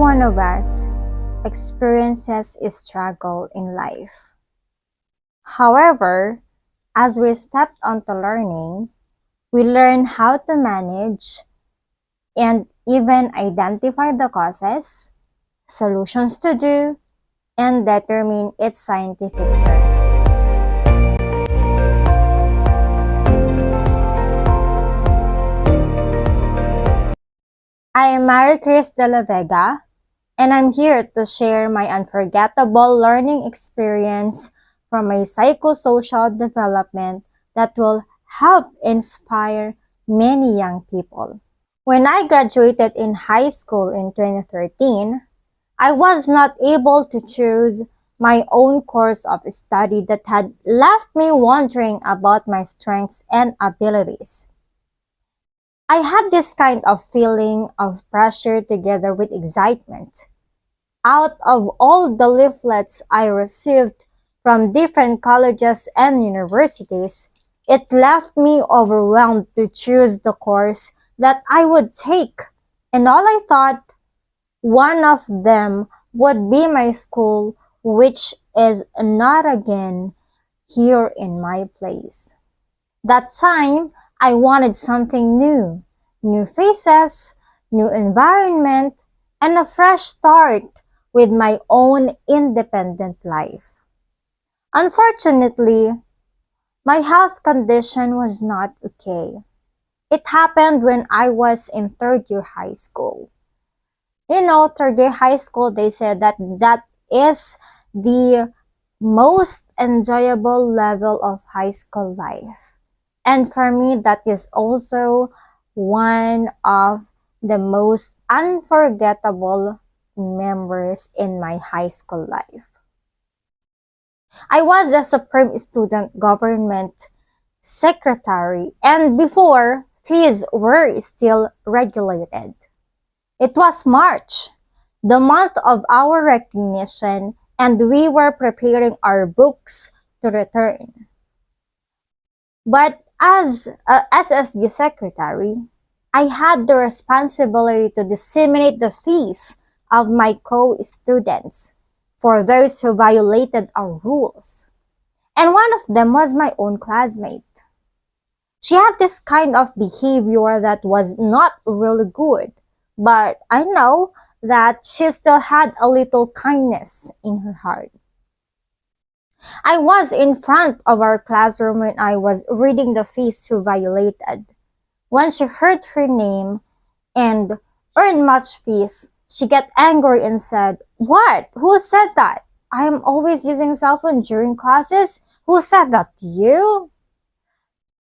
one of us experiences a struggle in life. However, as we stepped onto learning, we learn how to manage and even identify the causes, solutions to do, and determine its scientific terms. I am Mary Chris de la Vega, and I'm here to share my unforgettable learning experience from my psychosocial development that will help inspire many young people. When I graduated in high school in 2013, I was not able to choose my own course of study that had left me wondering about my strengths and abilities. I had this kind of feeling of pressure together with excitement. Out of all the leaflets I received from different colleges and universities, it left me overwhelmed to choose the course that I would take. And all I thought, one of them would be my school, which is not again here in my place. That time, I wanted something new faces, new environment, and a fresh start with my own independent life. Unfortunately, my health condition was not okay. It happened when I was in third year high school. Third year high school, they said that is the most enjoyable level of high school life. And for me, that is also one of the most unforgettable memories in my high school life. I was a Supreme Student Government Secretary, and before, fees were still regulated. It was March, the month of our recognition, and we were preparing our books to return. But as a SSG secretary, I had the responsibility to disseminate the fees of my co-students for those who violated our rules. And one of them was my own classmate. She had this kind of behavior that was not really good, but I know that she still had a little kindness in her heart. I was in front of our classroom when I was reading the fees who violated. When she heard her name and earned much fees, she got angry and said, "What? Who said that? I am always using cell phone during classes. Who said that to you?"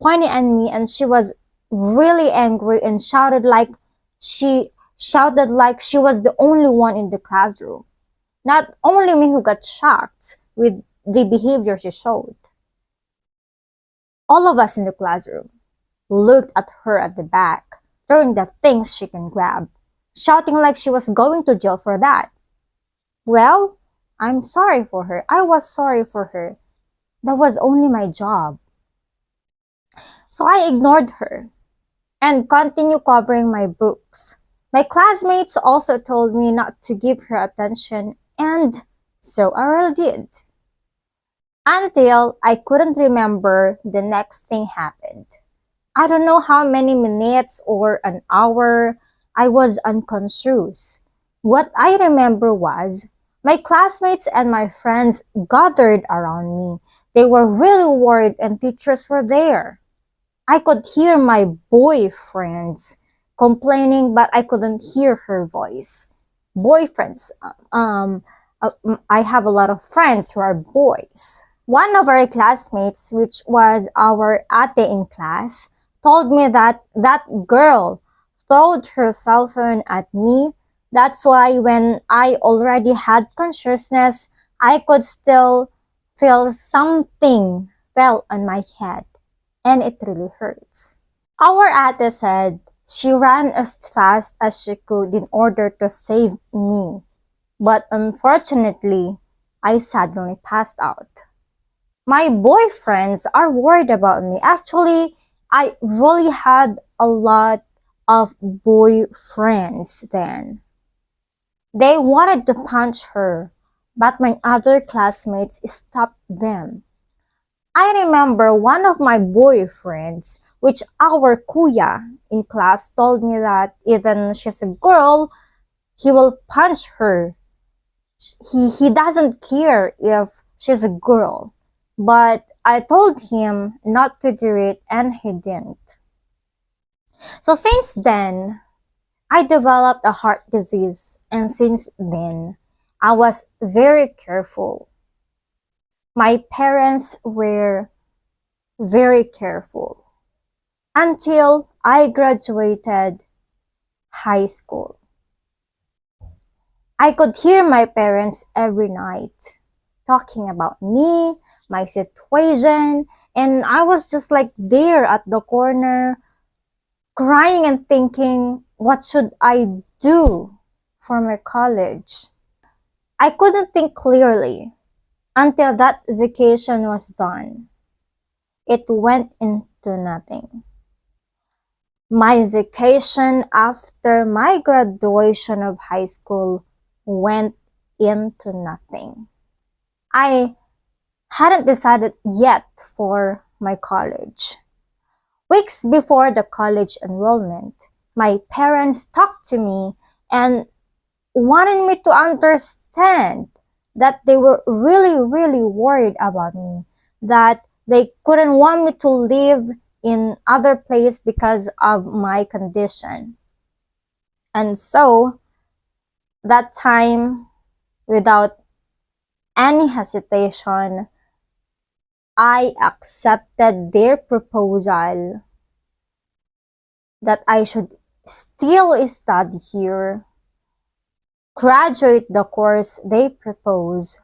Pointing at me, and she was really angry and shouted like she was the only one in the classroom. Not only me who got shocked with the behavior she showed. All of us in the classroom looked at her at the back, throwing the things she can grab, shouting like she was going to jail for that. Well, I'm sorry for her. I was sorry for her. That was only my job. So I ignored her and continued covering my books. My classmates also told me not to give her attention, and so I really did. Until I couldn't remember the next thing happened. I don't know how many minutes or an hour I was unconscious. What I remember was my classmates and my friends gathered around me. They were really worried and teachers were there. I could hear my boyfriends complaining, but I couldn't hear her voice. Boyfriends, I have a lot of friends who are boys. One of our classmates, which was our ate in class, told me that that girl threw her cell phone at me. That's why when I already had consciousness, I could still feel something fell on my head, and it really hurts. Our ate said she ran as fast as she could in order to save me, but unfortunately, I suddenly passed out. My boyfriends are worried about me. Actually, I really had a lot of boyfriends then. They wanted to punch her, but my other classmates stopped them. I remember one of my boyfriends, which our kuya in class told me that even she's a girl, he will punch her. He doesn't care if she's a girl. But I told him not to do it and he didn't. So since then, I developed a heart disease, and since then, I was very careful. My parents were very careful until I graduated high school. I could hear my parents every night talking about me, my situation, and I was just like there at the corner, crying and thinking, what should I do for my college? I couldn't think clearly until that vacation was done. It went into nothing. My vacation after my graduation of high school went into nothing. I hadn't decided yet for my college. Weeks before the college enrollment, my parents talked to me and wanted me to understand that they were really, really worried about me, that they couldn't want me to live in other place because of my condition. And so, that time, without any hesitation, I accepted their proposal that I should still study here, graduate the course they propose,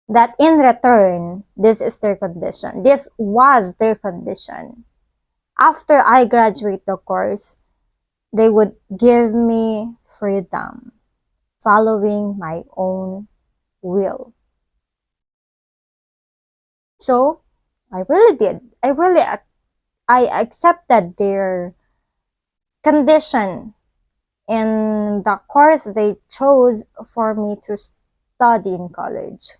that in return, this is their condition. This was their condition. After I graduate the course, they would give me freedom, following my own will. So, I really did. I accepted their condition in the course they chose for me to study in college.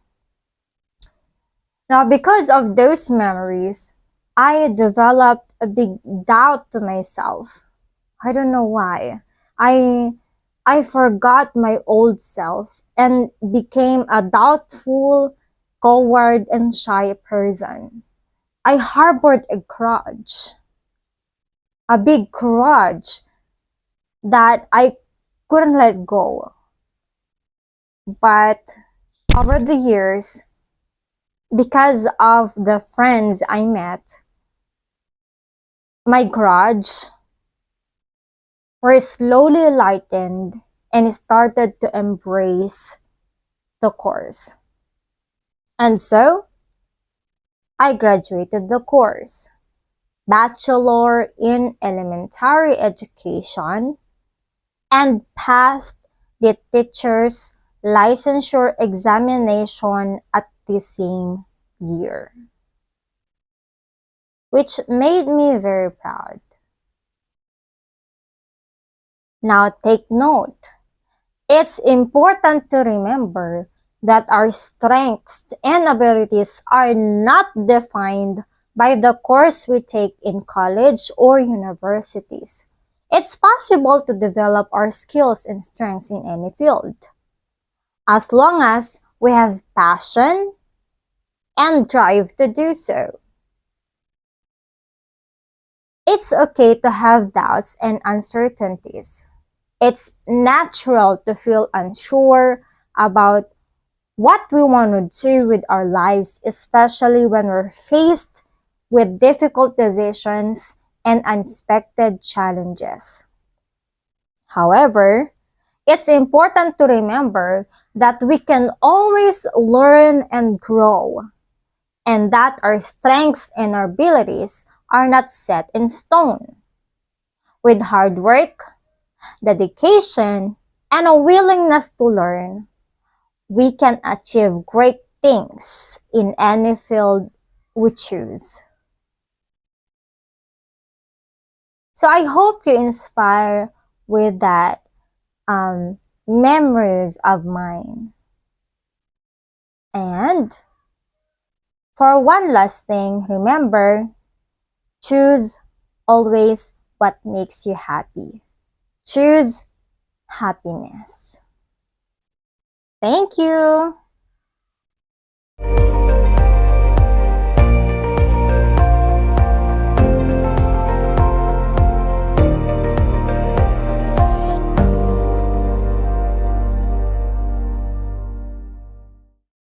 Now, because of those memories, I developed a big doubt to myself. I don't know why. I I forgot my old self and became a doubtful, coward, and shy person. I harbored a big grudge that I couldn't let go. But over the years, because of the friends I met, my grudge were slowly lightened and started to embrace the course. And so, I graduated the course, Bachelor in Elementary Education, and passed the teacher's licensure examination at the same year, which made me very proud. Now take note. It's important to remember that our strengths and abilities are not defined by the course we take in college or universities. It's possible to develop our skills and strengths in any field, as long as we have passion and drive to do so. It's okay to have doubts and uncertainties. It's natural to feel unsure about what we want to do with our lives, especially when we're faced with difficult decisions and unexpected challenges. However, it's important to remember that we can always learn and grow, and that our strengths and our abilities are not set in stone. With hard work, dedication, and a willingness to learn, we can achieve great things in any field we choose. So I hope you inspire with that memories of mine. And for one last thing, remember, choose always what makes you happy. Choose happiness. Thank you.